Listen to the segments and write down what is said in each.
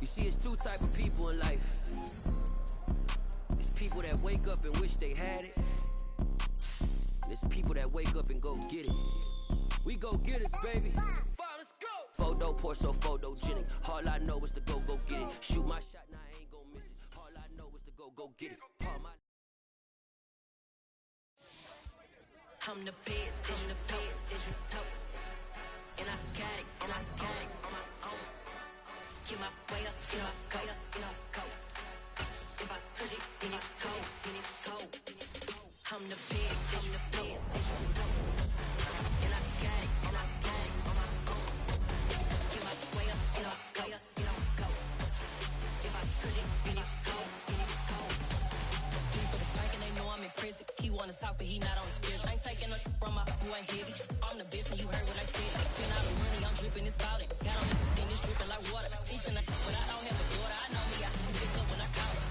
You see, it's two type of people in life. It's people that wake up and wish they had it. And it's people that wake up and go get it. We go get it, baby. Let's go. Photo poor, so photogenic. All I know is to go get it. Shoot my shot, now I ain't gon' miss it. All I know is to go get it. I'm the best, I'm the best, and I got it, on my own. Get my way up, get my go. If I touch it, then it's cold. I'm the best, and I got it, on my own. Get my way up, get my go. If I touch it, then it's cold. For the bank and they know I'm in prison. He wanna talk, but he not on the schedule. I ain't taking no from my who ain't heavy. I'm the best, and you heard what I said. Spend all the money, I'm dripping, it's spouting. Got on the thing, it's dripping like water. Teaching but I don't have a daughter. I know me, I can pick up when I call her.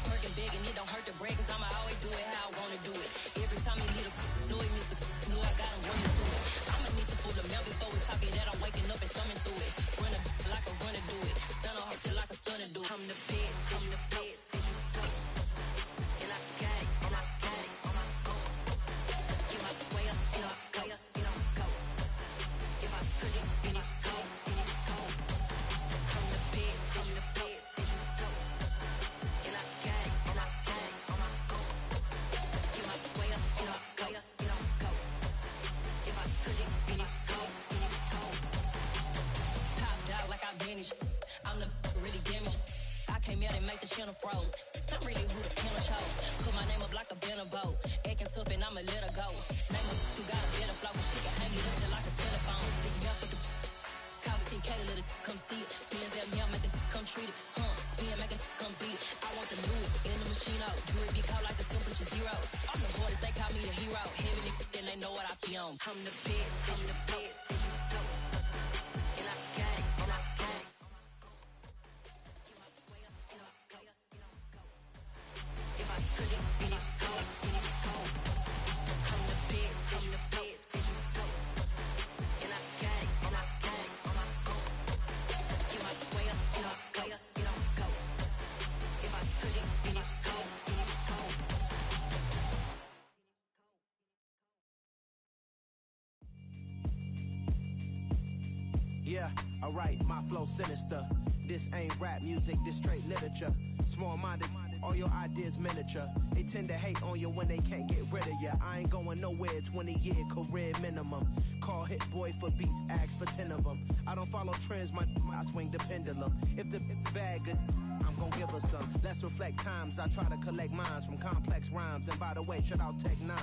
Working big, and it don't hurt to break, cause I'ma always do it how I wanna do it. Every time he need a know it, Mr. Know I got him running to it. I'ma need to pull the mail before we talking that I'm waking up and thumbing through it. Run a like a runner do it. Stun on her till like a stunner do it. I'm the best, and I got it, on my own. Get my way up, get my go. If I touch it, then it's cold. I'm the best, and I got it, on my own. Get my way up, get my go. If I touch it, then it's cold. Top dog like I manage. I'm the really damaged. I came out and make the channel froze. I'm really who the panel chose. Put my name up like a banner boat. Acting tough and I'ma let her go. Name her who got a better flow, but she can hang it up just like a telephone. Sticking up with the cost 10K to let it come see it. Hands at me, I'm making come treat it. Spin, make it come beat it. I want the new in the machine out. Jewelry be cold like the temperature 0. I'm the hardest, they call me the hero. Heaven and they know what I be on. I'm the best, and I got it, and I got it. If I touch it, then it's cold. I'm the best, and I got it, and I got it on my own. Get my way up, get my go. If I touch it, then it's cold. Yeah, alright, my flow sinister. This ain't rap music, this straight literature. Small-minded, all your ideas miniature. They tend to hate on you when they can't get rid of you. I ain't going nowhere, 20-year career minimum. Call Hit Boy for beats, ask for 10 of them. I don't follow trends, I swing the pendulum. If the bag good, I'm gon' give her some. Let's reflect times, I try to collect minds from complex rhymes. And by the way, shout out Tech 9.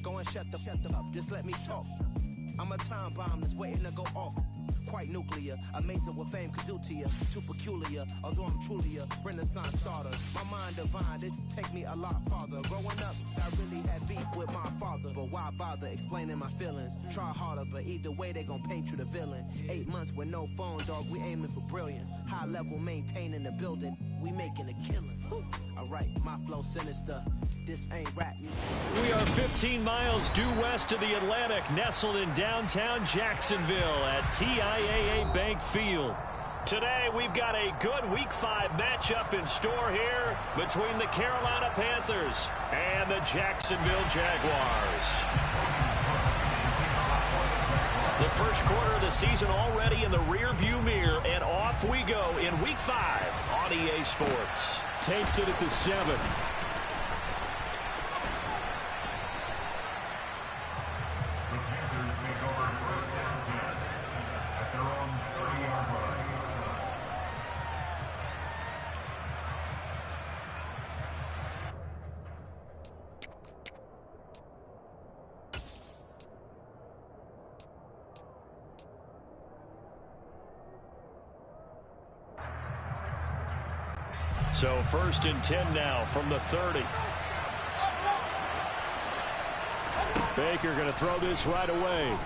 Go and shut the up, just let me talk. I'm a time bomb that's waiting to go off. Quite nuclear, amazing what fame could do to you. Too peculiar, although I'm truly a Renaissance starter. My mind divine, it take me a lot farther. Growing up, I really had beef with my father. But why bother explaining my feelings? Try harder, but either way they gon' paint you the villain. 8 months with no phone, dog, we aiming for brilliance. High level maintaining the building, we making a killing. Alright, my flow sinister, this ain't rap music. We are 15 miles due west of the Atlantic, nestled in downtown Jacksonville at TIAA Bank Field. Today, we've got a good Week 5 matchup in store here between the Carolina Panthers and the Jacksonville Jaguars. The first quarter of the season already in the rearview mirror, and off we go in Week 5 on EA Sports. Takes it at the 7. So 1st and 10 now from the 30. Baker going to throw this right away.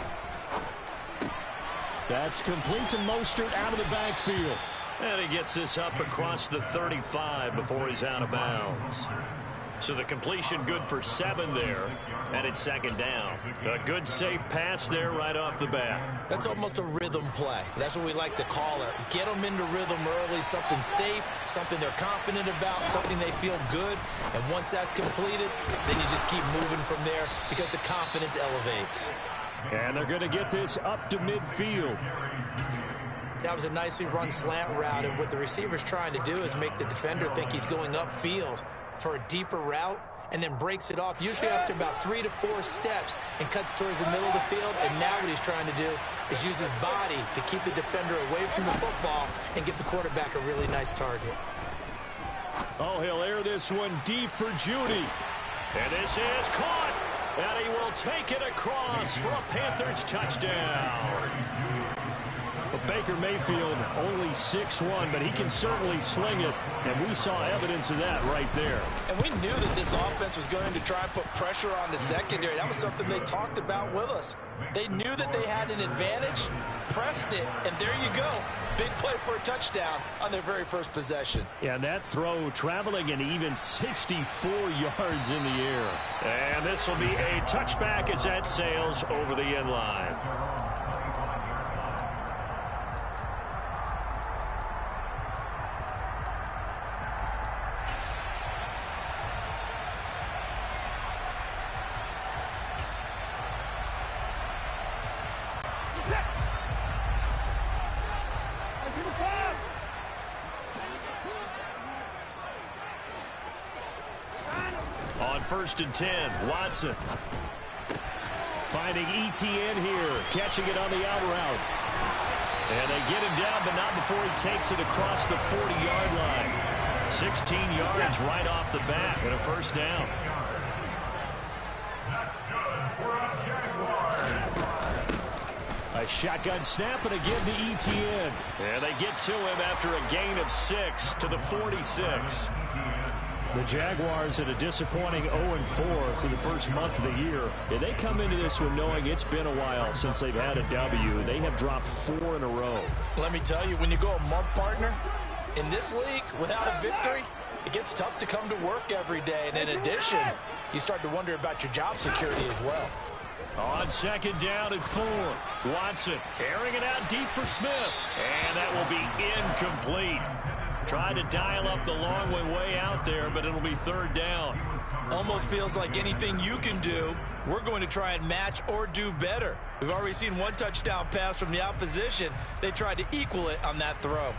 That's complete to Mostert out of the backfield. And he gets this up across the 35 before he's out of bounds. So the completion good for 7 there, and it's second down. A good safe pass there right off the bat. That's almost a rhythm play. That's what we like to call it. Get them into rhythm early, something safe, something they're confident about, something they feel good. And once that's completed, then you just keep moving from there because the confidence elevates. And they're going to get this up to midfield. That was a nicely run slant route, and what the receiver's trying to do is make the defender think he's going upfield for a deeper route, and then breaks it off, usually after about 3 to 4 steps, and cuts towards the middle of the field. And now what he's trying to do is use his body to keep the defender away from the football and get the quarterback a really nice target. Oh, he'll air this one deep for Judy. And this is caught, and he will take it across for a Panthers touchdown. But Baker Mayfield only 6'1", but he can certainly sling it, and we saw evidence of that right there. And we knew that this offense was going to try and put pressure on the secondary. That was something they talked about with us. They knew that they had an advantage, pressed it, and there you go. Big play for a touchdown on their very first possession. Yeah, and that throw traveling an even 64 yards in the air. And this will be a touchback as that sails over the end line. On 1st and 10, Watson. Finding ETN here, catching it on the out route. And they get him down, but not before he takes it across the 40-yard line. 16 yards right off the bat and a first down. A shotgun snap, and again to ETN. And they get to him after a gain of 6 to the 46. The Jaguars at a disappointing 0-4 through the first month of the year. And they come into this one knowing it's been a while since they've had a W. They have dropped 4 in a row. Let me tell you, when you go a month, partner, in this league, without a victory, it gets tough to come to work every day. And in addition, you start to wonder about your job security as well. On 2nd down and 4, Watson airing it out deep for Smith. And that will be incomplete. Tried to dial up the long way out there, but it'll be 3rd down. Almost feels like anything you can do, we're going to try and match or do better. We've already seen one touchdown pass from the opposition. They tried to equal it on that throw.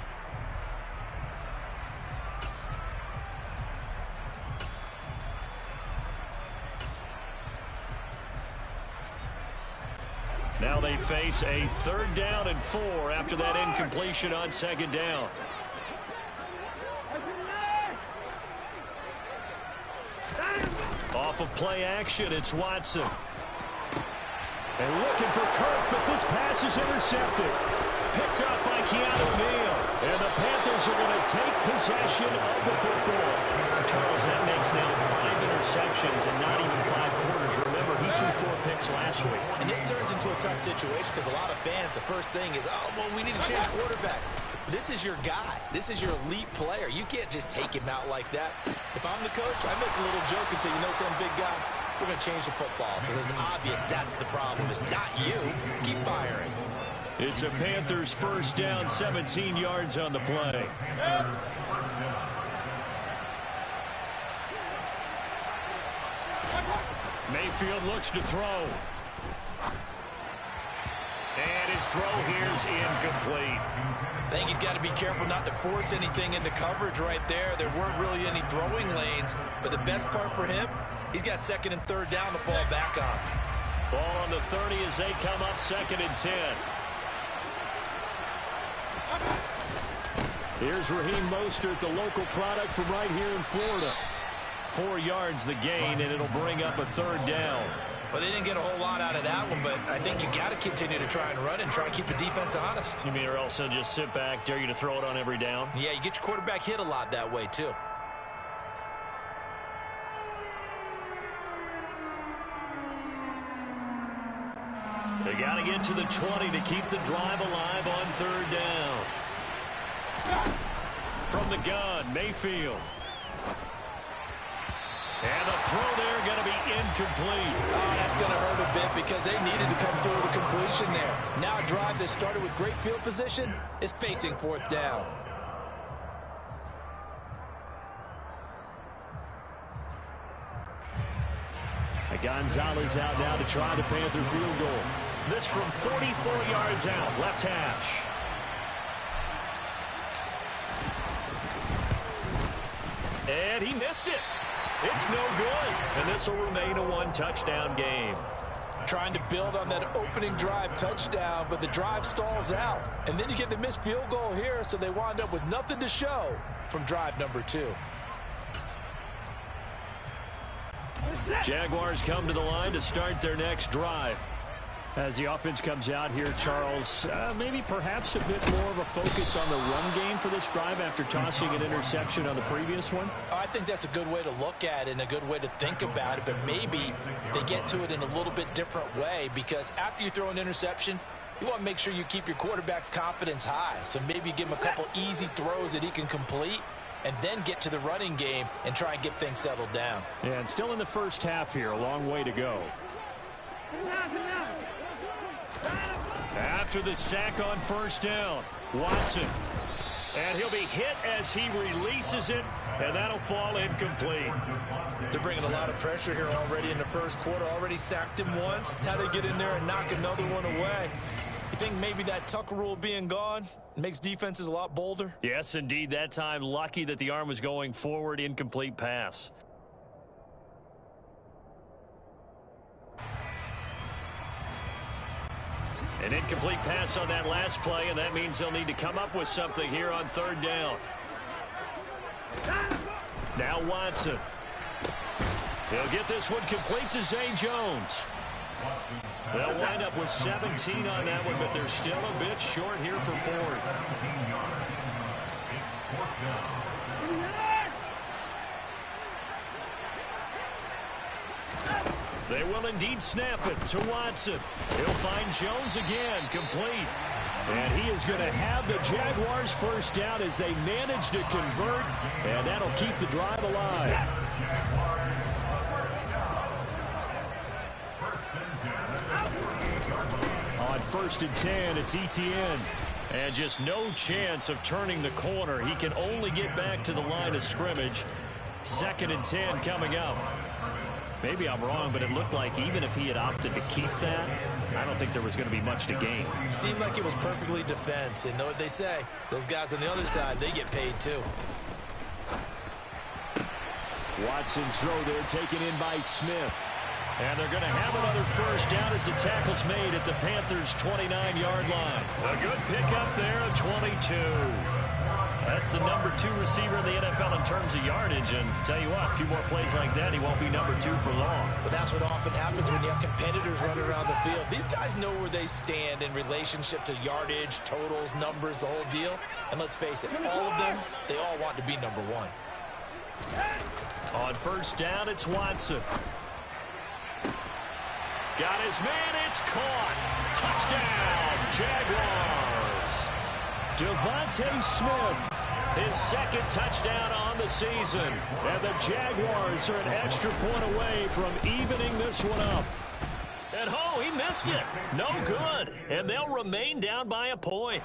Now they face a 3rd down and 4 after that incompletion on 2nd down. Off of play action, it's Watson. And looking for Kirk, but this pass is intercepted. Picked up by Keanu Neal. And the Panthers are going to take possession of the football. Charles, that makes now 5 interceptions and not even 5 quarters. Remember, he threw 4 picks last week. And this turns into a tough situation because a lot of fans, the first thing is, oh, well, we need to change quarterbacks. This is your guy. This is your elite player. You can't just take him out like that. If I'm the coach, I make a little joke and say, you know some big guy, we're going to change the football. So it's obvious that's the problem. It's not you. Keep firing. It's a Panthers 1st down, 17 yards on the play. Mayfield looks to throw. And his throw here's incomplete. I think he's got to be careful not to force anything into coverage right there. There weren't really any throwing lanes, but the best part for him, he's got 2nd and 3rd down to fall back on. Ball on the 30 as they come up 2nd and 10. Here's Raheem Mostert, the local product from right here in Florida. 4 yards the gain, and it'll bring up a 3rd down. Well, they didn't get a whole lot out of that one, but I think you got to continue to try and run and try and keep the defense honest. You mean or else they'll just sit back, dare you to throw it on every down? Yeah, you get your quarterback hit a lot that way, too. They got to get to the 20 to keep the drive alive on 3rd down. From the gun, Mayfield. And the throw there going to be incomplete. Oh, that's going to hurt a bit because they needed to come through with a completion there. Now a drive that started with great field position is facing fourth down. Gonzalez out now to try the Panther field goal. This from 44 yards out, left hash. And he missed it. It's no good. And this will remain a one-touchdown game. Trying to build on that opening drive touchdown, but the drive stalls out. And then you get the missed field goal here, so they wind up with nothing to show from drive number 2. Jaguars come to the line to start their next drive. As the offense comes out here, Charles, maybe perhaps a bit more of a focus on the run game for this drive after tossing an interception on the previous one? I think that's a good way to look at it and a good way to think about it, but maybe they get to it in a little bit different way, because after you throw an interception, you want to make sure you keep your quarterback's confidence high. So maybe give him a couple easy throws that he can complete, and then get to the running game and try and get things settled down. Yeah, and still in the first half here, a long way to go. After the sack on first down, Watson. And he'll be hit as he releases it, and that'll fall incomplete. They're bringing a lot of pressure here already in the first quarter. Already sacked him once. Now they get in there and knock another one away. You think maybe that Tucker rule being gone makes defenses a lot bolder? Yes, indeed. That time, lucky that the arm was going forward, incomplete pass. An incomplete pass on that last play, and that means they'll need to come up with something here on third down. Now Watson. He'll get this one complete to Zay Jones. They'll wind up with 17 on that one, but they're still a bit short here for fourth. They will indeed snap it to Watson. He'll find Jones again, complete. And he is going to have the Jaguars first down as they manage to convert, and that'll keep the drive alive. On 1st and 10, it's ETN. And just no chance of turning the corner. He can only get back to the line of scrimmage. 2nd and 10 coming up. Maybe I'm wrong, but it looked like even if he had opted to keep that, I don't think there was going to be much to gain. Seemed like it was perfectly defense. And know what they say? Those guys on the other side, they get paid too. Watson's throw there taken in by Smith. And they're going to have another first down as the tackle's made at the Panthers' 29-yard line. A good pickup there of 22. That's the number 2 receiver in the NFL in terms of yardage. And tell you what, a few more plays like that, he won't be number 2 for long. But that's what often happens when you have competitors running around the field. These guys know where they stand in relationship to yardage, totals, numbers, the whole deal. And let's face it, all of them, they all want to be number 1. On first down, it's Watson. Got his man, it's caught. Touchdown, Jaguars. Devontae Smith. His 2nd touchdown on the season. And the Jaguars are an extra point away from evening this one up. And oh, he missed it. No good. And they'll remain down by a point.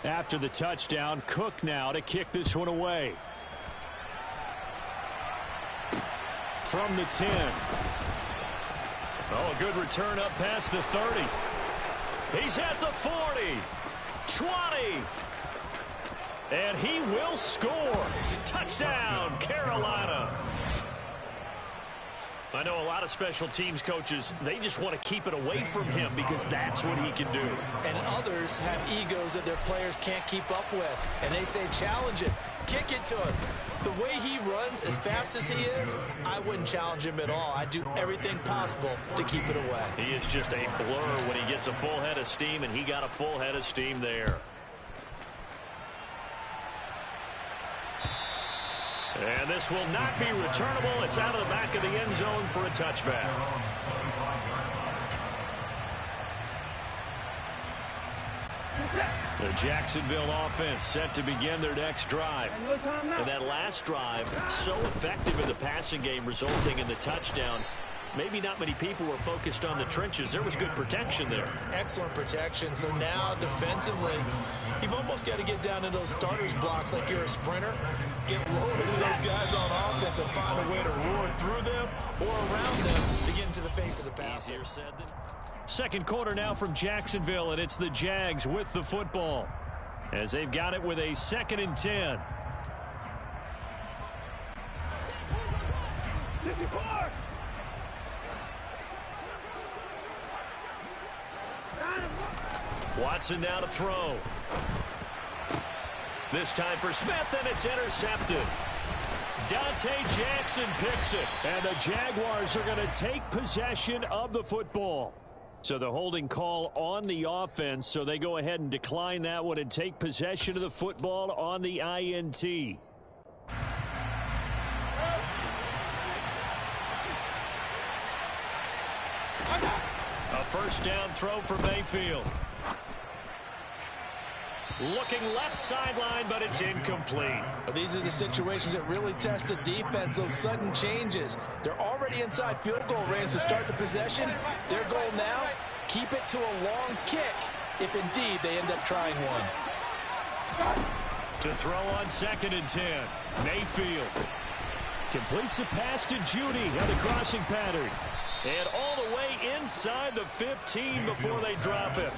After the touchdown, Cook now to kick this one away. From the 10. Oh, a good return up past the 30. He's at the 40. 20. And he will score. Touchdown, Carolina. I know a lot of special teams coaches, they just want to keep it away from him because that's what he can do. And others have egos that their players can't keep up with. And they say, challenge it. Kick it to him. The way he runs as fast as he is, I wouldn't challenge him at all. I'd do everything possible to keep it away. He is just a blur when he gets a full head of steam, and he got a full head of steam there. And this will not be returnable. It's out of the back of the end zone for a touchback. The Jacksonville offense set to begin their next drive. And that last drive, so effective in the passing game, resulting in the touchdown. Maybe not many people were focused on the trenches. There was good protection there. Excellent protection. So now defensively, you've almost got to get down to those starters blocks like you're a sprinter. Get lower to those guys on offense and find a way to roar through them or around them to get into the face of the passer. Easier said than... Second quarter now from Jacksonville, and it's the Jags with the football as they've got it with a 2nd and 10. Watson now to throw. This time for Smith, and it's intercepted. Dante Jackson picks it, and the Jaguars are going to take possession of the football. So the holding call on the offense, so they go ahead and decline that one and take possession of the football on the INT. A first down throw for Mayfield. Looking left sideline, but it's incomplete. These are the situations that really test the defense, those sudden changes. They're already inside field goal range to start the possession. Their goal now, keep it to a long kick, if indeed they end up trying one. To throw on 2nd and 10, Mayfield completes the pass to Judy on the crossing pattern. And all the way inside the 15 before they drop it.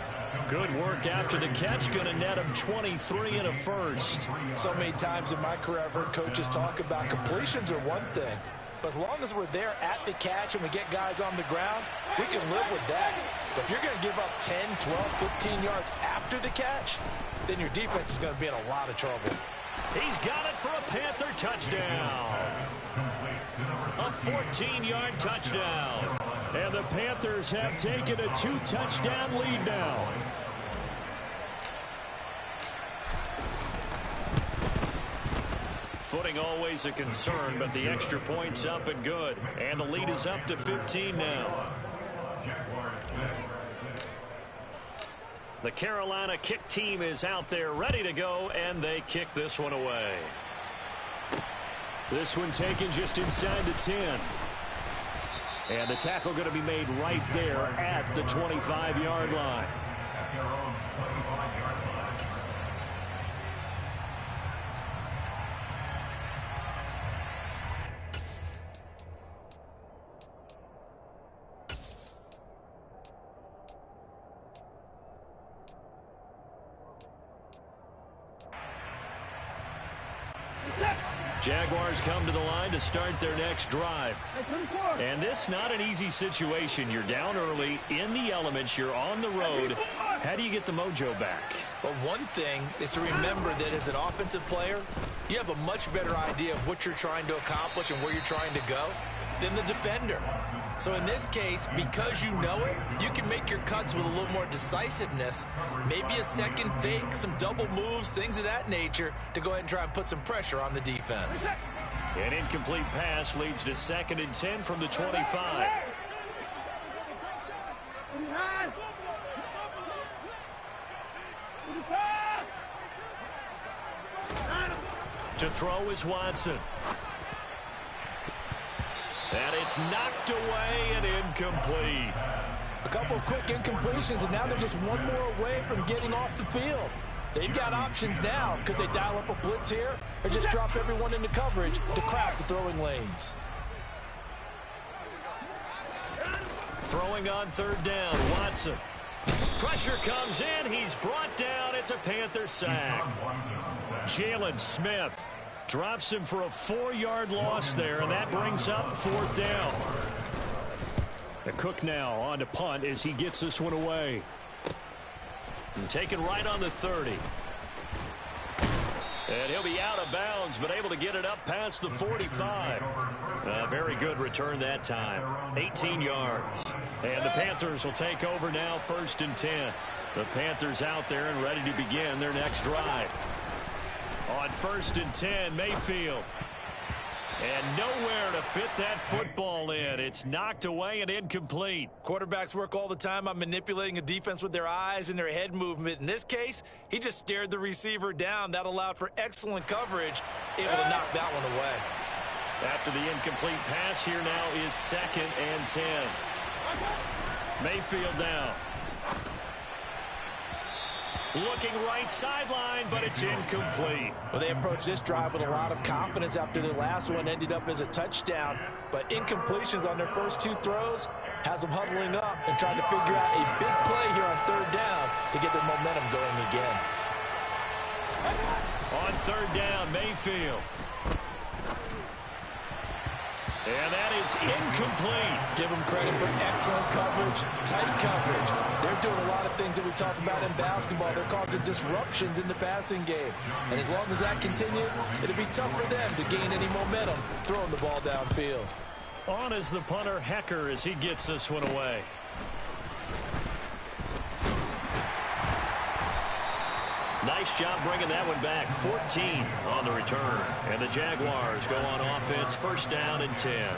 Good work after the catch. Going to net him 23 and a first. So many times in my career I've heard coaches talk about completions are one thing. But as long as we're there at the catch and we get guys on the ground, we can live with that. But if you're going to give up 10, 12, 15 yards after the catch, then your defense is going to be in a lot of trouble. He's got it for a Panther touchdown. A 14-yard touchdown. And the Panthers have taken a 2-touchdown lead now. Footing always a concern, but the extra point's up and good. And the lead is up to 15 now. The Carolina kick team is out there ready to go, and they kick this one away. This one taken just inside the 10. And the tackle going to be made right there at the 25-yard line. Jaguars come to the line to start their next drive. And this not an easy situation. You're down early, in the elements, you're on the road. How do you get the mojo back? Well, one thing is to remember that as an offensive player, you have a much better idea of what you're trying to accomplish and where you're trying to go than the defender. So in this case, because you know it, you can make your cuts with a little more decisiveness, maybe a second fake, some double moves, things of that nature, to go ahead and try and put some pressure on the defense. An incomplete pass leads to 2nd and 10 from the 25. To throw is Watson. And it's knocked away and incomplete. A couple of quick incompletions, and now they're just one more away from getting off the field. They've got options now. Could they dial up a blitz here or just drop everyone into coverage to crowd the throwing lanes? Throwing on 3rd down, Watson. Pressure comes in. He's brought down. It's a Panther sack. Jalen Smith drops him for a 4-yard loss there, and that brings up 4th down. The Cook now on to punt as he gets this one away. And taken right on the 30. And he'll be out of bounds, but able to get it up past the 45. Very good return that time. 18 yards. And the Panthers will take over now, 1st and 10. The Panthers out there and ready to begin their next drive. On 1st and 10, Mayfield. And nowhere to fit that football in. It's knocked away and incomplete. Quarterbacks work all the time on manipulating a defense with their eyes and their head movement. In this case, he just stared the receiver down. That allowed for excellent coverage, able to knock that one away. After the incomplete pass, here now is 2nd and 10. Mayfield down. Looking right sideline, but it's incomplete. Well, they approached this drive with a lot of confidence after their last one ended up as a touchdown. But incompletions on their first 2 throws has them huddling up and trying to figure out a big play here on 3rd down to get their momentum going again. On 3rd down, Mayfield. And that is incomplete. Give them credit for excellent coverage, tight coverage. They're doing a lot of things that we talk about in basketball. They're causing disruptions in the passing game. And as long as that continues, it'll be tough for them to gain any momentum throwing the ball downfield. On is the punter, Hecker, as he gets this one away. Nice job bringing that one back. 14 on the return. And the Jaguars go on offense, 1st down and 10.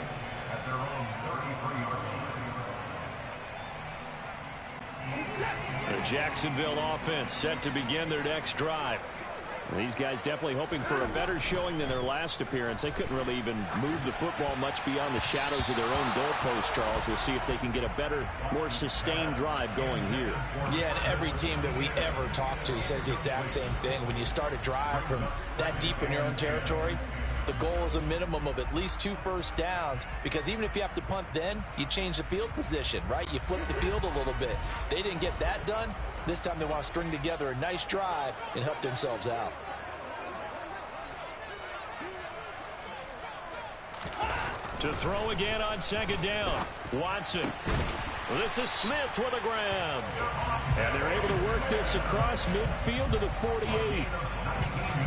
The Jacksonville offense set to begin their next drive. These guys definitely hoping for a better showing than their last appearance. They couldn't really even move the football much beyond the shadows of their own goalpost, Charles. We'll see if they can get a better, more sustained drive going here. Yeah, and every team that we ever talk to says the exact same thing. When you start a drive from that deep in your own territory, the goal is a minimum of at least 2 first downs, because even if you have to punt then, you change the field position, right? You flip the field a little bit. They didn't get that done. This time they want to string together a nice drive and help themselves out. To throw again on 2nd down. Watson. This is Smith with a grab. And they're able to work this across midfield to the 48.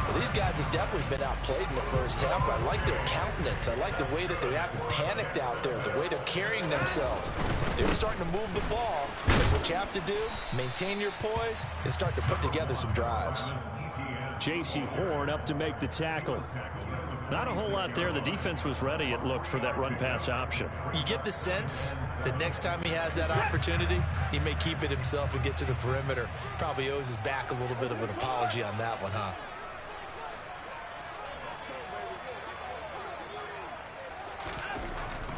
Well, these guys have definitely been outplayed in the first half. I like their countenance. I like the way that they haven't panicked out there, the way they're carrying themselves. They were starting to move the ball. But what you have to do, maintain your poise and start to put together some drives. J.C. Horn up to make the tackle. Not a whole lot there. The defense was ready, it looked, for that run-pass option. You get the sense that next time he has that opportunity, he may keep it himself and get to the perimeter. Probably owes his back a little bit of an apology on that one, huh?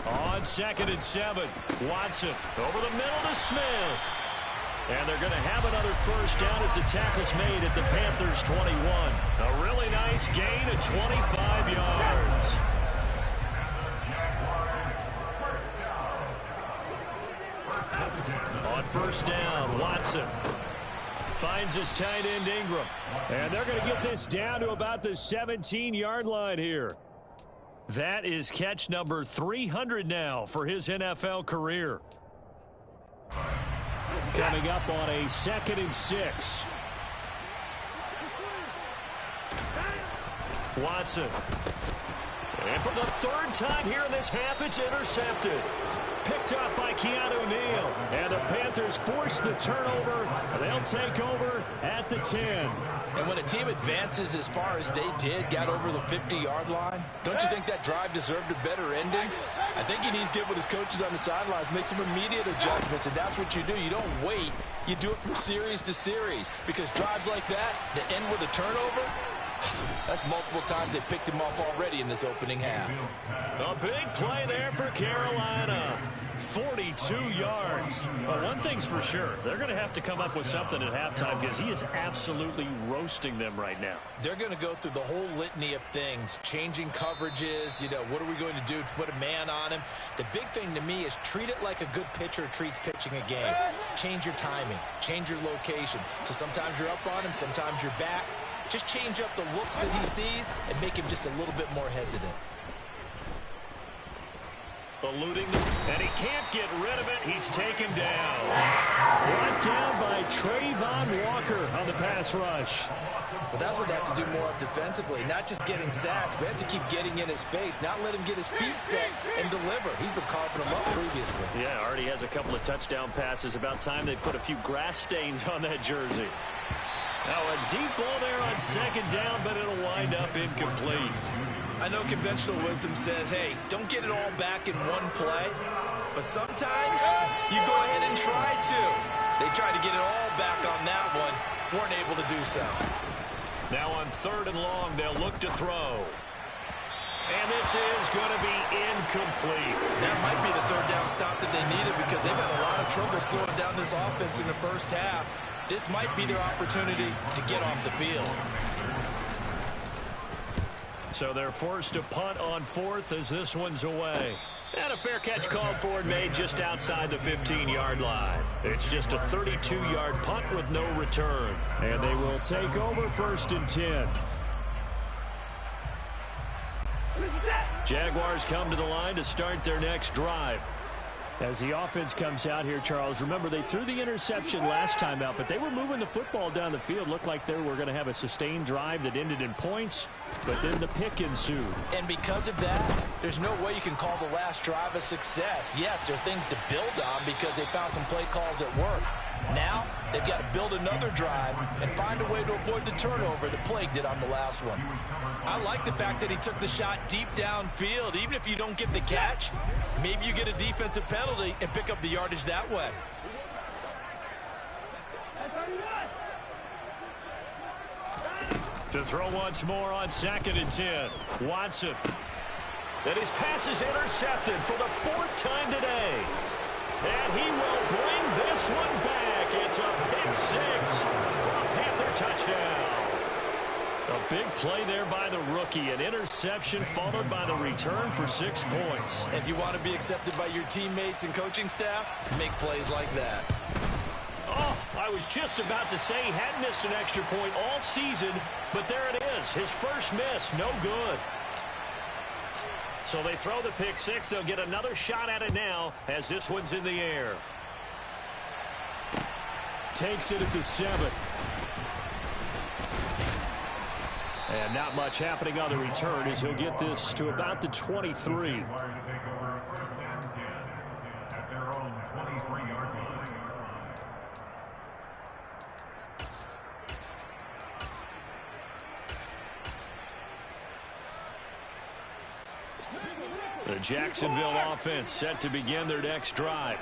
On 2nd and 7, Watson over the middle to Smith. And they're going to have another first down as the tackle's made at the Panthers' 21. A really nice gain of 25 yards. On 1st down, Watson finds his tight end Ingram. And they're going to get this down to about the 17-yard line here. That is catch number 300 now for his NFL career. Coming up on a 2nd and 6. Watson. And for the 3rd time here in this half, it's intercepted. Picked up by Keanu Neal. And the Panthers force the turnover. They'll take over at the 10. And when a team advances as far as they did, got over the 50-yard line, don't you think that drive deserved a better ending? I think he needs to get with his coaches on the sidelines, make some immediate adjustments, and that's what you do. You don't wait. You do it from series to series, because drives like that end with a turnover, that's multiple times they picked him off already in this opening half. A big play there for Carolina. 42 yards. Well, one thing's for sure. They're going to have to come up with something at halftime, because he is absolutely roasting them right now. They're going to go through the whole litany of things, changing coverages, what are we going to do to put a man on him? The big thing to me is treat it like a good pitcher treats pitching a game. Change your timing, change your location. So sometimes you're up on him, sometimes you're back. Just change up the looks that he sees and make him just a little bit more hesitant. Eluding, and he can't get rid of it. He's taken down. Brought down by Trayvon Walker on the pass rush. Well, that's what they have to do more of defensively, not just getting sacks, but have to keep getting in his face, not let him get his feet set and deliver. He's been coughing him up previously. Yeah, already has a couple of touchdown passes. About time they put a few grass stains on that jersey. Now a deep ball there on second down, but it'll wind up incomplete. I know conventional wisdom says, hey, don't get it all back in one play. But sometimes you go ahead and try to. They tried to get it all back on that one. Weren't able to do so. Now on 3rd and long, they'll look to throw. And this is going to be incomplete. That might be the 3rd down stop that they needed because they've had a lot of trouble slowing down this offense in the first half. This might be their opportunity to get off the field. So they're forced to punt on 4th as this one's away. And a fair catch called for and made just outside the 15-yard line. It's just a 32-yard punt with no return. And they will take over 1st and 10. Jaguars come to the line to start their next drive. As the offense comes out here, Charles, remember they threw the interception last time out, but they were moving the football down the field. Looked like they were going to have a sustained drive that ended in points, but then the pick ensued. And because of that, there's no way you can call the last drive a success. Yes, there are things to build on because they found some play calls that work. Now, they've got to build another drive and find a way to avoid the turnover that Plague did on the last one. I like the fact that he took the shot deep downfield. Even if you don't get the catch, maybe you get a defensive penalty and pick up the yardage that way. To throw once more on 2nd and 10. Watson. And his pass is intercepted for the 4th time today. And he will bring this one back. It's a pick 6 for a Panther touchdown. A big play there by the rookie. An interception followed by the return for 6 points. If you want to be accepted by your teammates and coaching staff, make plays like that. Oh, I was just about to say he hadn't missed an extra point all season, but there it is. His first miss, no good. So they throw the pick 6. They'll get another shot at it now as this one's in the air. Takes it at the 7. And not much happening on the return as he'll get this to about the 23. The Jacksonville offense set to begin their next drive.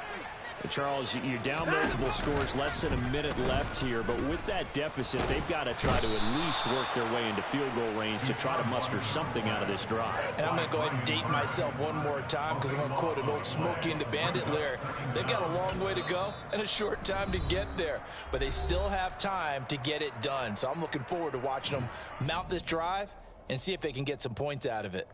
Charles, you're down multiple scores, less than a minute left here, but with that deficit, they've got to try to at least work their way into field goal range to try to muster something out of this drive. And I'm going to go ahead and date myself one more time because I'm going to quote an old Smokey and the Bandit lyric. They've got a long way to go and a short time to get there, but they still have time to get it done. So I'm looking forward to watching them mount this drive and see if they can get some points out of it.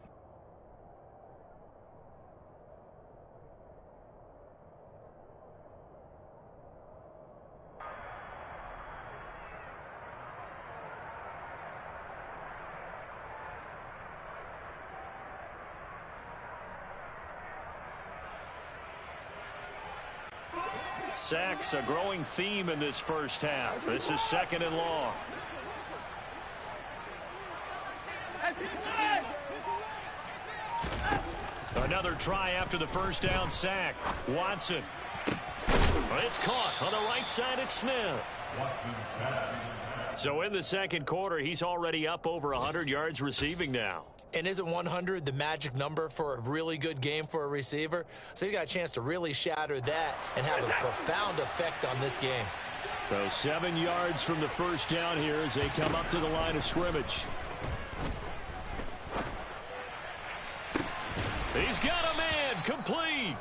Sacks, a growing theme in this first half. This is 2nd and long. Another try after the first down sack. Watson. It's caught on the right side at Smith. So in the second quarter, he's already up over 100 yards receiving now. And isn't 100 the magic number for a really good game for a receiver? So he got a chance to really shatter that and have a profound effect on this game. So 7 yards from the first down here as they come up to the line of scrimmage. He's got a man, complete.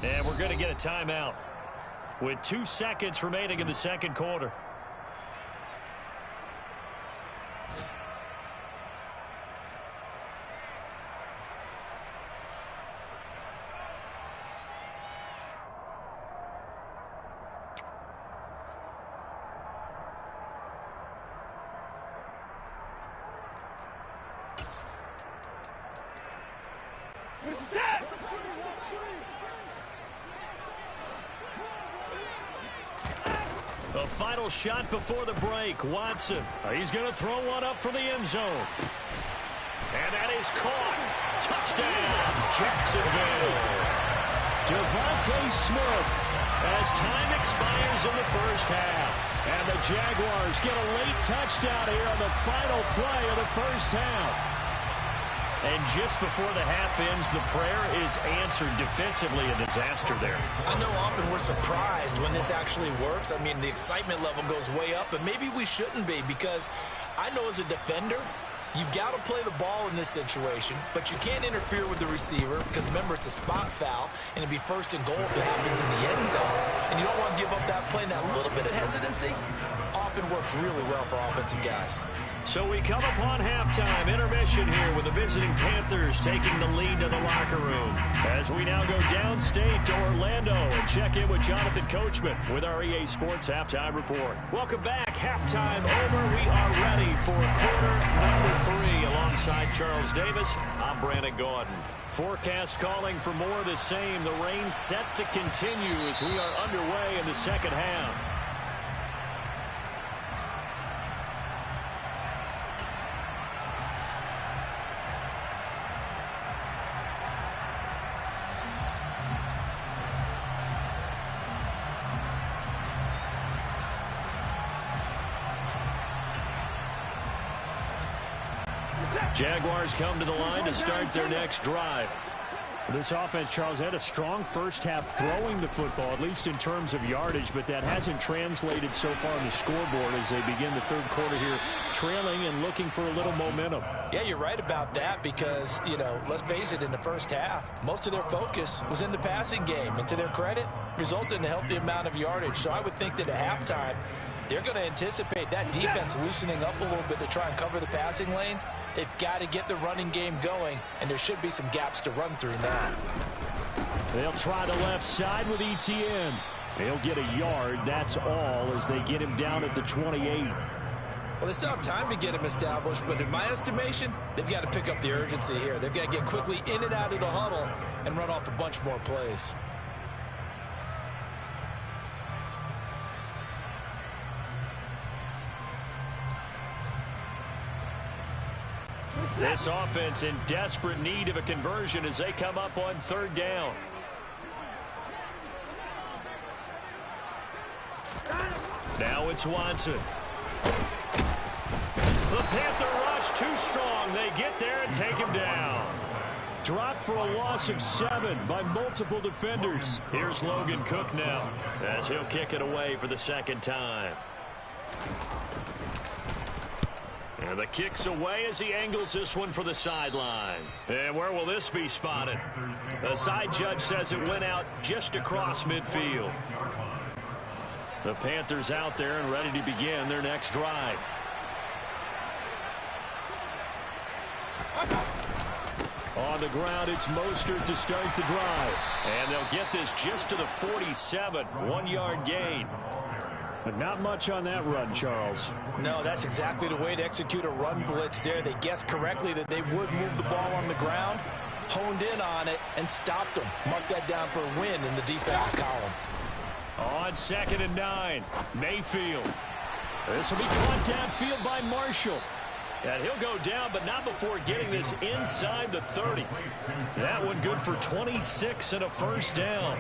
And we're going to get a timeout with 2 seconds remaining in the second quarter. A final shot before the break. Watson. He's going to throw one up from the end zone. And that is caught. Touchdown, Jacksonville. Devontae Smith as time expires in the first half. And the Jaguars get a late touchdown here on the final play of the first half. And just before the half ends, the prayer is answered. Defensively, a disaster there. I know often we're surprised when this actually works. I mean, the excitement level goes way up, but maybe we shouldn't be, because I know as a defender, you've got to play the ball in this situation, but you can't interfere with the receiver because, remember, it's a spot foul, and it'd be first and goal if it happens in the end zone. And you don't want to give up that play. And that little bit of hesitancy often works really well for offensive guys. So we come upon halftime intermission here with the visiting Panthers taking the lead to the locker room. As we now go downstate to Orlando and check in with Jonathan Coachman with our EA Sports Halftime Report. Welcome back. Halftime over. We are ready for quarter number 3 alongside Charles Davis. I'm Brandon Gordon. Forecast calling for more of the same. The rain set to continue as we are underway in the second half. Jaguars come to the line to start their next drive. This offense, Charles, had a strong first half throwing the football, at least in terms of yardage, but that hasn't translated so far on the scoreboard as they begin the third quarter here, trailing and looking for a little momentum. Yeah, you're right about that because, let's face it, in the first half, most of their focus was in the passing game. And to their credit, resulted in a healthy amount of yardage. So I would think that at halftime, they're going to anticipate that defense loosening up a little bit to try and cover the passing lanes. They've got to get the running game going, and there should be some gaps to run through now. They'll try the left side with Etienne. He'll get a yard, that's all, as they get him down at the 28. Well, they still have time to get him established, but in my estimation, they've got to pick up the urgency here. They've got to get quickly in and out of the huddle and run off a bunch more plays. This offense in desperate need of a conversion as they come up on third down. Now it's Watson. The Panther rush too strong. They get there and take him down. Dropped for a loss of 7 by multiple defenders. Here's Logan Cook now as he'll kick it away for the second time. And the kick's away as he angles this one for the sideline. And where will this be spotted? The side judge says it went out just across midfield. The Panthers out there and ready to begin their next drive. On the ground, it's Mostert to start the drive. And they'll get this just to the 47, 1-yard gain. But not much on that run, Charles. No, that's exactly the way to execute a run blitz there. They guessed correctly that they would move the ball on the ground, honed in on it, and stopped them. Mark that down for a win in the defense's column. On 2nd and 9, Mayfield. This will be caught downfield by Marshall. And he'll go down, but not before getting this inside the 30. That one good for 26 and a first down.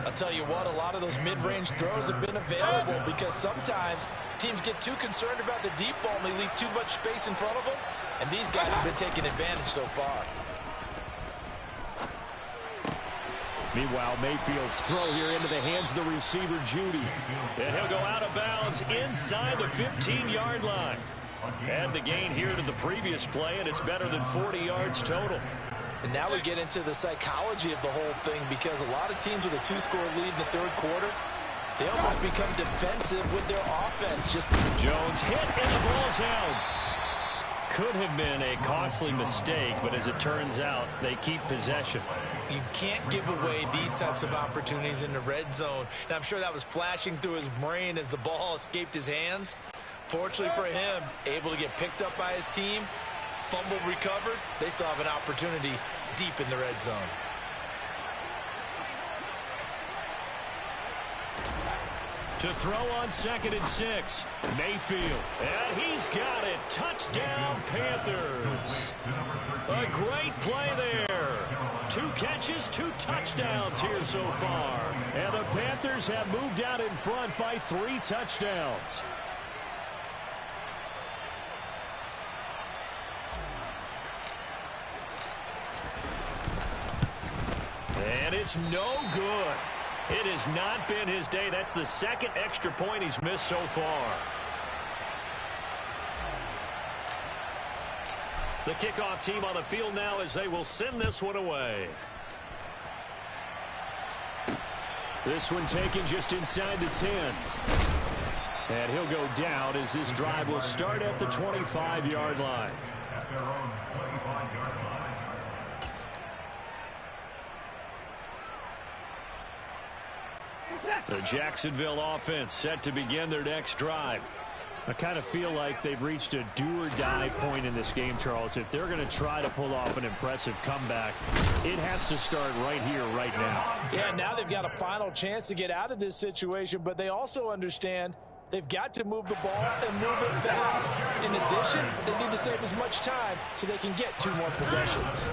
I'll tell you what, a lot of those mid-range throws have been available because sometimes teams get too concerned about the deep ball and they leave too much space in front of them. And these guys have been taking advantage so far. Meanwhile, Mayfield's throw here into the hands of the receiver, Judy. And he'll go out of bounds inside the 15-yard line. Add the gain here to the previous play, and it's better than 40 yards total. And now we get into the psychology of the whole thing because a lot of teams with a 2-score lead in the third quarter, they almost become defensive with their offense. Just Jones hit, and the ball's out. Could have been a costly mistake, but as it turns out, they keep possession. You can't give away these types of opportunities in the red zone. And I'm sure that was flashing through his brain as the ball escaped his hands. Fortunately for him, able to get picked up by his team, fumbled, recovered. They still have an opportunity deep in the red zone. To throw on 2nd and 6, Mayfield. And he's got it. Touchdown, Panthers. A great play there. 2 catches, 2 touchdowns here so far. And the Panthers have moved out in front by 3 touchdowns. And it's no good. It has not been his day. That's the 2nd extra point he's missed so far. The kickoff team on the field now as they will send this one away. This one taken just inside the 10. And he'll go down as this drive will start at the 25-yard line. The Jacksonville offense set to begin their next drive. I kind of feel like they've reached a do-or-die point in this game, Charles. If they're going to try to pull off an impressive comeback, it has to start right here, right now. Yeah, now they've got a final chance to get out of this situation, but they also understand they've got to move the ball and move it fast. In addition, they need to save as much time so they can get 2 more possessions.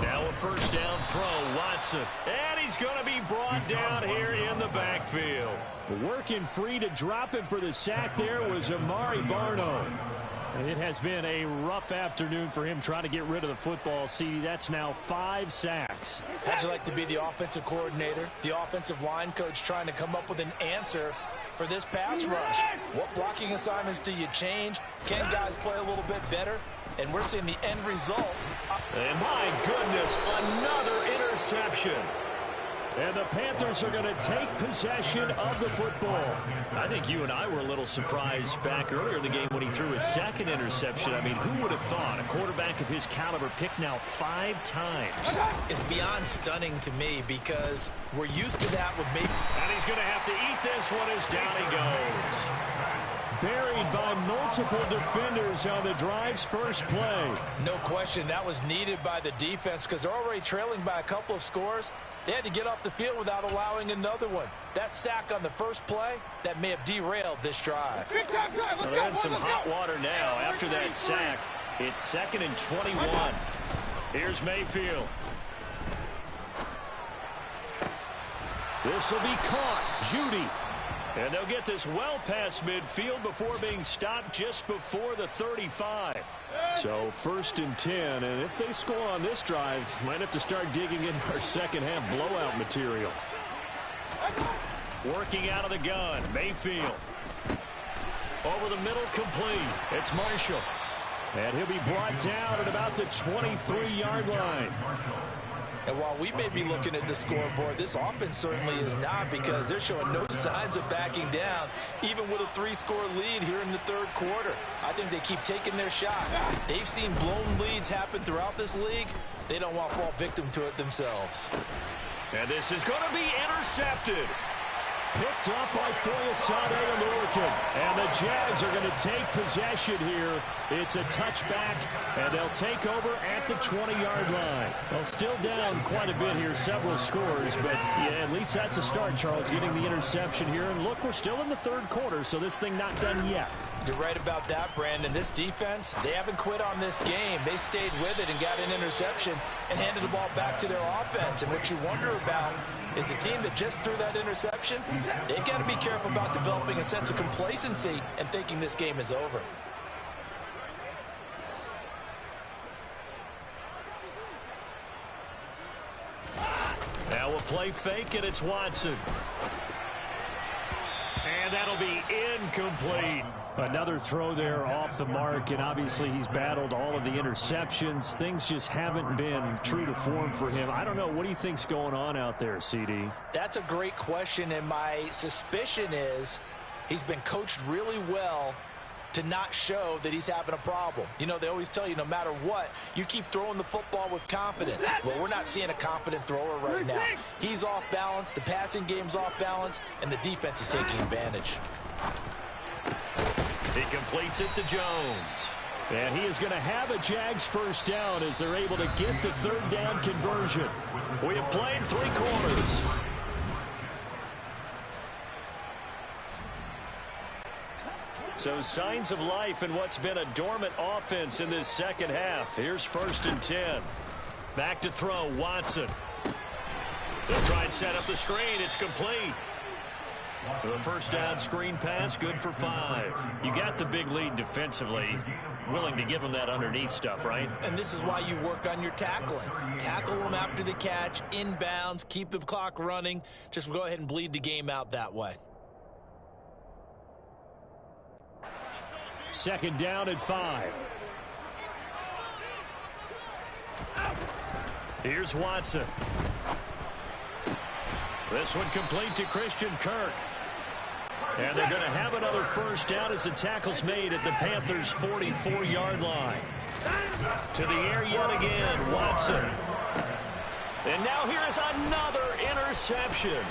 Now a first down throw, Watson. And he's going to be brought down here in the backfield. Working free to drop him for the sack there was Amari Barno. And it has been a rough afternoon for him trying to get rid of the football. See, that's now 5 sacks. How'd you like to be the offensive coordinator, the offensive line coach trying to come up with an answer for this pass rush? What blocking assignments do you change? Can guys play a little bit better? And we're seeing the end result. And my goodness, another interception. And the Panthers are going to take possession of the football. I think you and I were a little surprised back earlier in the game when he threw his 2nd interception. I mean, who would have thought a quarterback of his caliber picked now 5 times? It's beyond stunning to me because we're used to that with me. And he's going to have to eat this one as down he goes. Buried by multiple defenders on the drive's first play. No question, that was needed by the defense because they're already trailing by a couple of scores. They had to get off the field without allowing another one. That sack on the first play, that may have derailed this drive. Well, they're in some hot water now. After that sack, it's 2nd and 21. Here's Mayfield. This will be caught. Judy. And they'll get this well past midfield before being stopped just before the 35. So 1st and 10, and if they score on this drive, might have to start digging in our second half blowout material. Working out of the gun, Mayfield. Over the middle, complete. It's Marshall. And he'll be brought down at about the 23-yard line. And while we may be looking at the scoreboard, this offense certainly is not because they're showing no signs of backing down, even with a 3-score lead here in the 3rd quarter. I think they keep taking their shots. They've seen blown leads happen throughout this league. They don't want to fall victim to it themselves. And this is going to be intercepted. Picked up by Foyesade Alurican. And the Jags are going to take possession here. It's a touchback, and they'll take over at the 20-yard line. Well, still down quite a bit here, several scores, but yeah, at least that's a start, Charles, getting the interception here. And look, we're still in the 3rd quarter, so this thing not done yet. You're right about that, Brandon. This defense, they haven't quit on this game. They stayed with it and got an interception and handed the ball back to their offense. And what you wonder about is a team that just threw that interception, they got to be careful about developing a sense of complacency and thinking this game is over. Now we'll play fake, and it's Watson. And that'll be incomplete. Another throw there off the mark, and obviously he's battled all of the interceptions. Things just haven't been true to form for him. I don't know. What do you think's going on out there, CD? That's a great question, and my suspicion is he's been coached really well to not show that he's having a problem. You know, they always tell you no matter what, you keep throwing the football with confidence. Well, we're not seeing a confident thrower right now. He's off balance, the passing game's off balance, and the defense is taking advantage. He completes it to Jones. And he is going to have a Jags first down as they're able to get the 3rd down conversion. We have played 3 quarters. So signs of life in what's been a dormant offense in this second half. Here's 1st and 10. Back to throw, Watson. They'll try and set up the screen. It's complete. The first down screen pass, good for 5. You got the big lead defensively. Willing to give them that underneath stuff, right? And this is why you work on your tackling. Tackle them after the catch, inbounds, keep the clock running. Just go ahead and bleed the game out that way. Second down at 5. Here's Watson. This one complete to Christian Kirk. And they're going to have another first down as the tackle's made at the Panthers' 44-yard line. To the air yet again, Watson. And now here is another interception.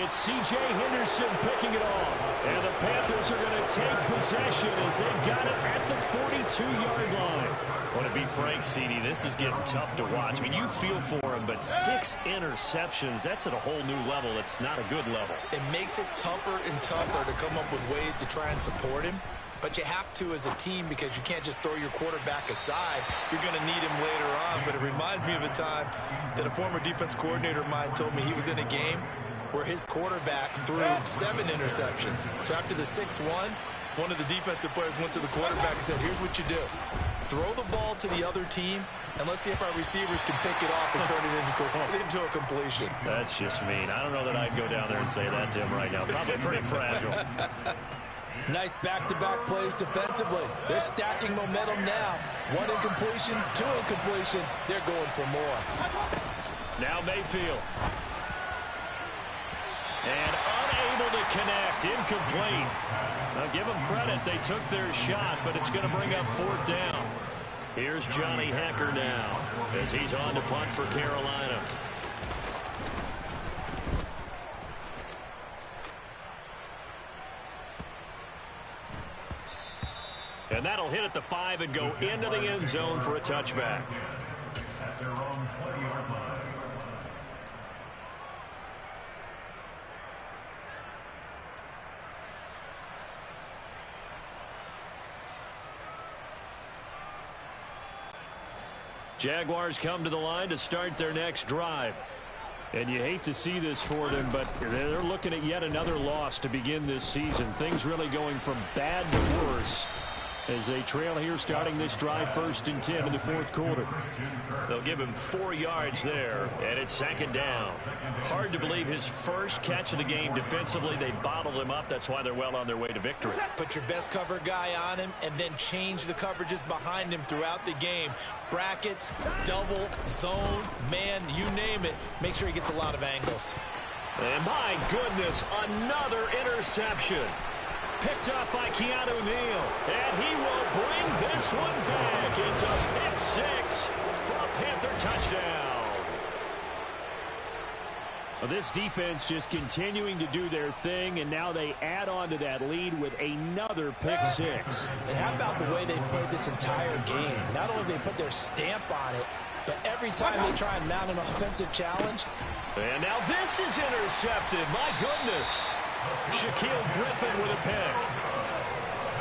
It's C.J. Henderson picking it off. And the Panthers are going to take possession as they've got it at the 42-yard line. I want to be frank, CD, this is getting tough to watch. I mean, you feel for him, but 6 interceptions, that's at a whole new level. It's not a good level. It makes it tougher and tougher to come up with ways to try and support him. But you have to as a team because you can't just throw your quarterback aside. You're going to need him later on. But it reminds me of a time that a former defense coordinator of mine told me he was in a game where his quarterback threw 7 interceptions. So after the 6-1, one of the defensive players went to the quarterback and said, here's what you do. Throw the ball to the other team, and let's see if our receivers can pick it off and turn it into a completion. That's just mean. I don't know that I'd go down there and say that to him right now. Probably pretty fragile. Nice back-to-back plays defensively. They're stacking momentum now. 1 incompletion, 2 incompletion. They're going for more. Now Mayfield. And unable to connect. Incomplete. I'll give them credit. They took their shot, but it's going to bring up 4th down. Here's Johnny Hecker now as he's on to punt for Carolina. And that'll hit at the 5 and go into the end zone for a touchback. At their own 20-yard line. Jaguars come to the line to start their next drive. And you hate to see this for them, but they're looking at yet another loss to begin this season. Things really going from bad to worse as they trail here starting this drive 1st and 10 in the 4th quarter. They'll give him 4 yards there, and it's 2nd down. Hard to believe his first catch of the game defensively. They bottled him up. That's why they're well on their way to victory. Put your best cover guy on him and then change the coverages behind him throughout the game. Brackets, double, zone, man, you name it. Make sure he gets a lot of angles. And my goodness, another interception. Picked off by Keanu Neal. And he will bring this one back. It's a pick 6 for a Panther touchdown. Well, this defense just continuing to do their thing, and now they add on to that lead with another pick 6. And how about the way they played this entire game? Not only did they put their stamp on it, but every time they try and mount an offensive challenge. And now this is intercepted. My goodness. Shaquille Griffin with a pick.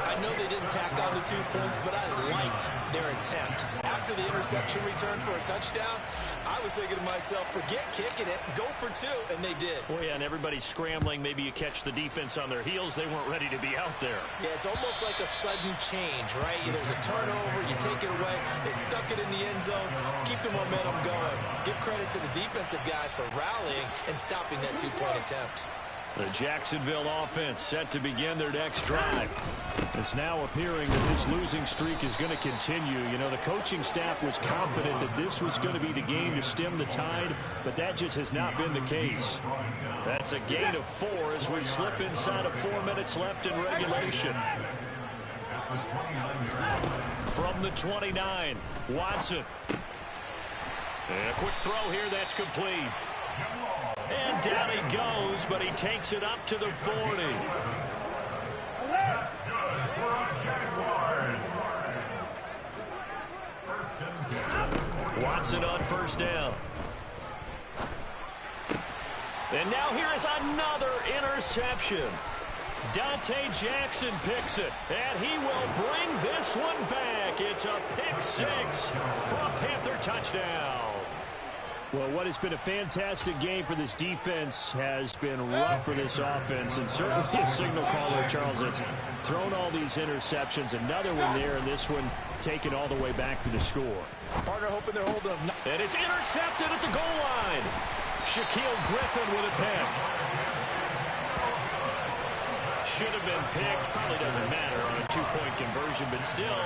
I know they didn't tack on the 2 points, but I liked their attempt. After the interception return for a touchdown, I was thinking to myself, forget kicking it, go for 2, and they did. Oh, yeah, and everybody's scrambling. Maybe you catch the defense on their heels. They weren't ready to be out there. Yeah, it's almost like a sudden change, right? There's a turnover, you take it away, they stuck it in the end zone, keep the momentum going. Give credit to the defensive guys for rallying and stopping that 2-point attempt. The Jacksonville offense set to begin their next drive. It's now appearing that this losing streak is going to continue. You know, the coaching staff was confident that this was going to be the game to stem the tide, but that just has not been the case. That's a gain of 4 as we slip inside of 4 minutes left in regulation. From the 29, Watson. And a quick throw here, that's complete. And down he goes, but he takes it up to the 40. Watson on first down. And now here is another interception. Dante Jackson picks it, and he will bring this one back back. It's a pick six for a Panther touchdown. Well, what has been a fantastic game for this defense has been rough for this offense, and certainly a signal caller, Charles, that's thrown all these interceptions. Another one there, and this one taken all the way back for the score. Partner hoping they're holding them. And it's intercepted at the goal line. Shaquille Griffin with a pick. Should have been picked. Probably doesn't matter on a two-point conversion, but still,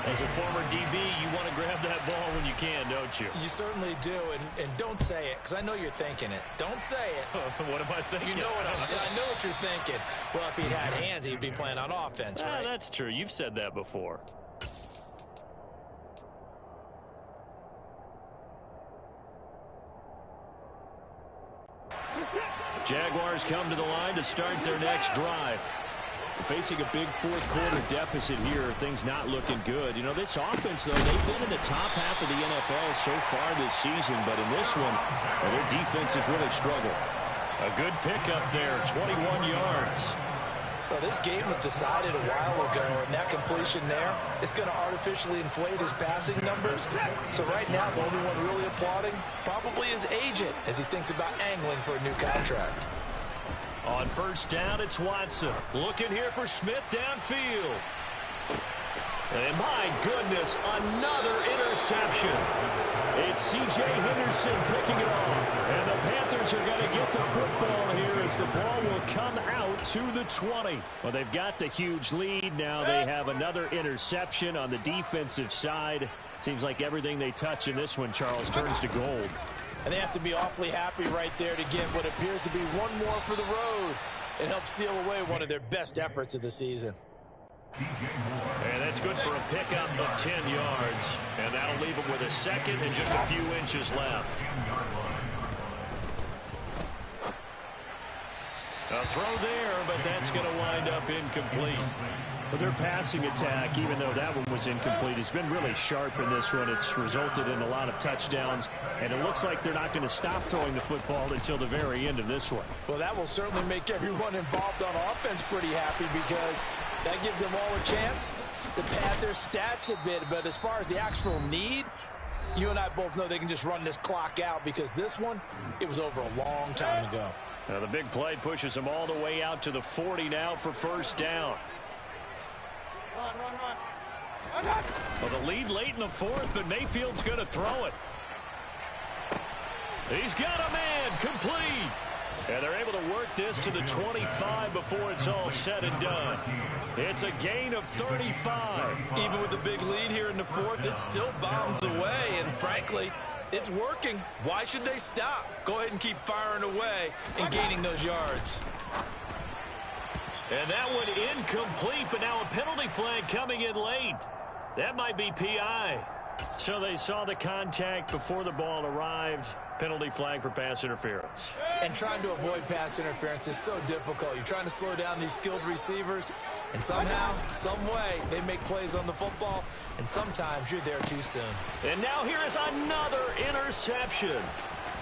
as a former DB, you want to grab that ball when you can, don't you? You certainly do, and don't say it, because I know you're thinking it. Don't say it. What am I thinking? You know I know what you're thinking. Well, if he'd had hands, he'd be playing on offense, right? That's true. You've said that before. Jaguars come to the line to start their next drive. Facing a big fourth quarter deficit here, things not looking good. You know, this offense, though, they've been in the top half of the NFL so far this season, but in this one, their defense has really struggled. A good pickup there, 21 yards. Well, this game was decided a while ago, and that completion there is going to artificially inflate his passing numbers. So right now, the only one really applauding probably his agent as he thinks about angling for a new contract. On first down, it's Watson. Looking here for Smith downfield. And my goodness, another interception. It's C.J. Henderson picking it off. And the Panthers are going to get the football here as the ball will come out to the 20. Well, they've got the huge lead. Now they have another interception on the defensive side. Seems like everything they touch in this one, Charles, turns to gold. And they have to be awfully happy right there to get what appears to be one more for the road. It helps seal away one of their best efforts of the season. And that's good for a pickup of 10 yards. And that'll leave them with a second and just a few inches left. A throw there, but that's going to wind up incomplete. But their passing attack, even though that one was incomplete, has been really sharp in this one. It's resulted in a lot of touchdowns, and it looks like they're not going to stop throwing the football until the very end of this one. Well, that will certainly make everyone involved on offense pretty happy because that gives them all a chance to pad their stats a bit. But as far as the actual need, you and I both know they can just run this clock out because this one, it was over a long time ago. Now the big play pushes them all the way out to the 40 now for first down. Well, the lead late in the fourth, but Mayfield's going to throw it. He's got a man, complete. And they're able to work this to the 25 before it's all said and done. It's a gain of 35. Even with the big lead here in the fourth, it still bombs away. And frankly, it's working. Why should they stop? Go ahead and keep firing away and gaining those yards. And that one incomplete, but now a penalty flag coming in late. That might be PI. So they saw the contact before the ball arrived. Penalty flag for pass interference. And trying to avoid pass interference is so difficult. You're trying to slow down these skilled receivers, and somehow, some way, they make plays on the football, and sometimes you're there too soon. And now here is another interception.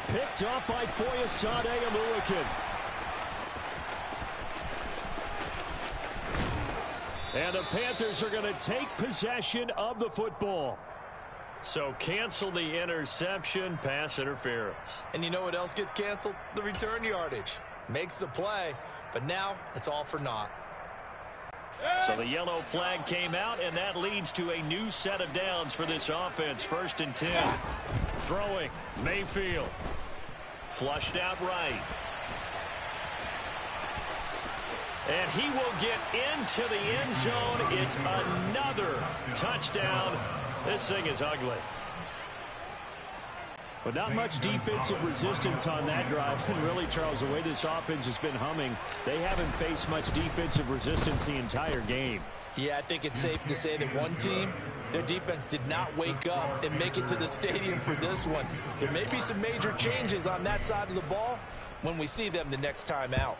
Picked up by Foyesade Aluakin. And the Panthers are going to take possession of the football. So cancel the interception, pass interference. And you know what else gets canceled? The return yardage. Makes the play, but now it's all for naught. So the yellow flag came out, and that leads to a new set of downs for this offense. First and 10. Throwing, Mayfield. Flushed out right. And he will get into the end zone. It's another touchdown. This thing is ugly. But not much defensive resistance on that drive. And really, Charles, the way this offense has been humming, they haven't faced much defensive resistance the entire game. Yeah, I think it's safe to say that one team, their defense did not wake up and make it to the stadium for this one. There may be some major changes on that side of the ball when we see them the next time out.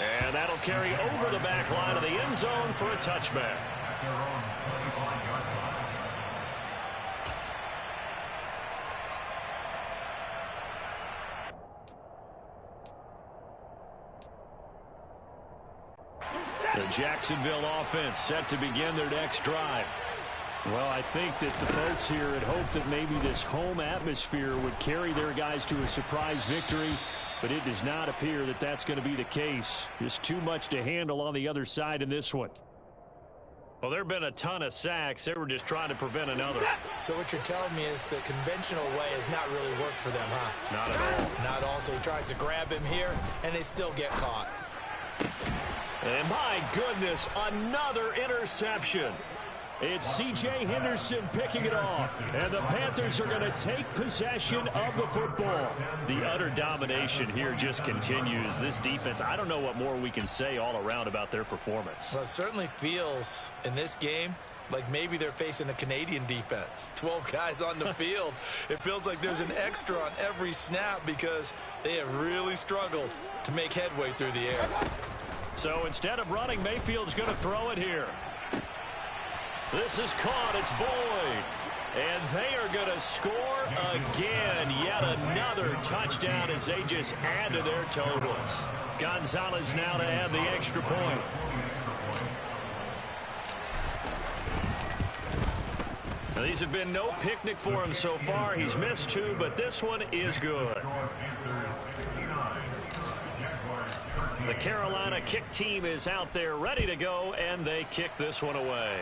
And that'll carry over the back line of the end zone for a touchback. The Jacksonville offense set to begin their next drive. Well, I think that the folks here had hoped that maybe this home atmosphere would carry their guys to a surprise victory, but it does not appear that that's going to be the case. Just too much to handle on the other side in this one. Well, there have been a ton of sacks. They were just trying to prevent another. So what you're telling me is the conventional way has not really worked for them, huh? Not at all. Not all. So he tries to grab him here, and they still get caught. And my goodness, another interception. It's C.J. Henderson picking it off, and the Panthers are going to take possession of the football. The utter domination here just continues. This defense, I don't know what more we can say all around about their performance. Well, it certainly feels in this game like maybe they're facing a Canadian defense. 12 guys on the field. It feels like there's an extra on every snap because they have really struggled to make headway through the air. So instead of running, Mayfield's going to throw it here. This is caught. It's Boyd. And they are going to score again. Yet another touchdown as they just add to their totals. Gonzalez now to add the extra point. Now, these have been no picnic for him so far. He's missed 2, but this one is good. The Carolina kick team is out there ready to go, and they kick this one away.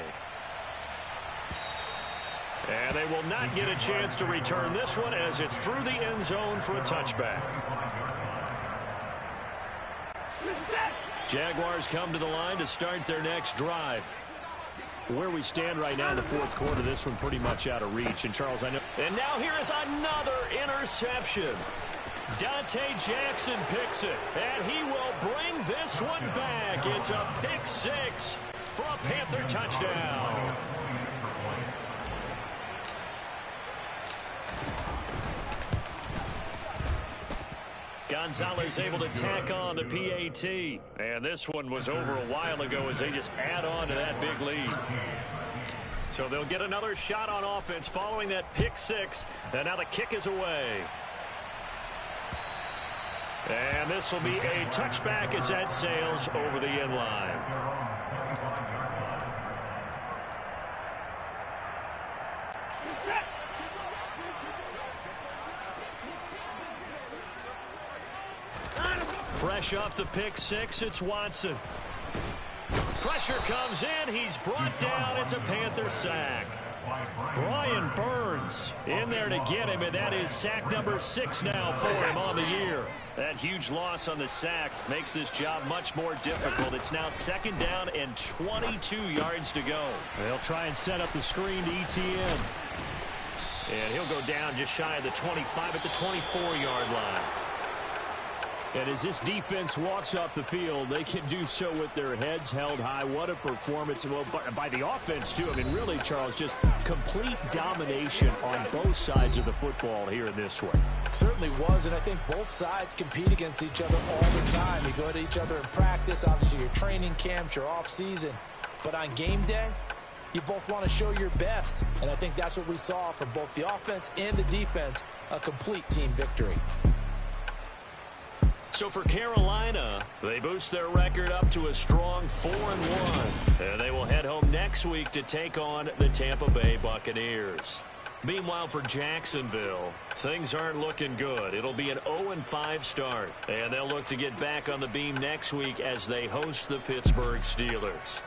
And they will not get a chance to return this one as it's through the end zone for a touchback. Jaguars come to the line to start their next drive. Where we stand right now in the fourth quarter, this one pretty much out of reach. And Charles, I know. And now here is another interception. Dante Jackson picks it, and he will bring this one back. It's a pick 6 for a Panther touchdown. Gonzalez able to tack on the PAT. And this one was over a while ago as they just add on to that big lead. So they'll get another shot on offense following that pick 6. And now the kick is away. And this will be a touchback as that sails over the end line. Fresh off the pick 6, it's Watson. Pressure comes in. He's brought down. It's a Panther sack. Brian Burns in there to get him, and that is sack number 6 now for him on the year. That huge loss on the sack makes this job much more difficult. It's now 2nd down and 22 yards to go. They'll try and set up the screen to ETN. And he'll go down just shy of the 25 at the 24-yard line. And as this defense walks off the field, they can do so with their heads held high. What a performance. Well, by the offense, too. I mean, really, Charles, just complete domination on both sides of the football here in this one. Certainly was, and I think both sides compete against each other all the time. You go at each other in practice, obviously your training camps, your off-season. But on game day, you both want to show your best. And I think that's what we saw from both the offense and the defense, a complete team victory. So for Carolina, they boost their record up to a strong 4-1. And they will head home next week to take on the Tampa Bay Buccaneers. Meanwhile, for Jacksonville, things aren't looking good. It'll be an 0-5 start. And they'll look to get back on the beam next week as they host the Pittsburgh Steelers.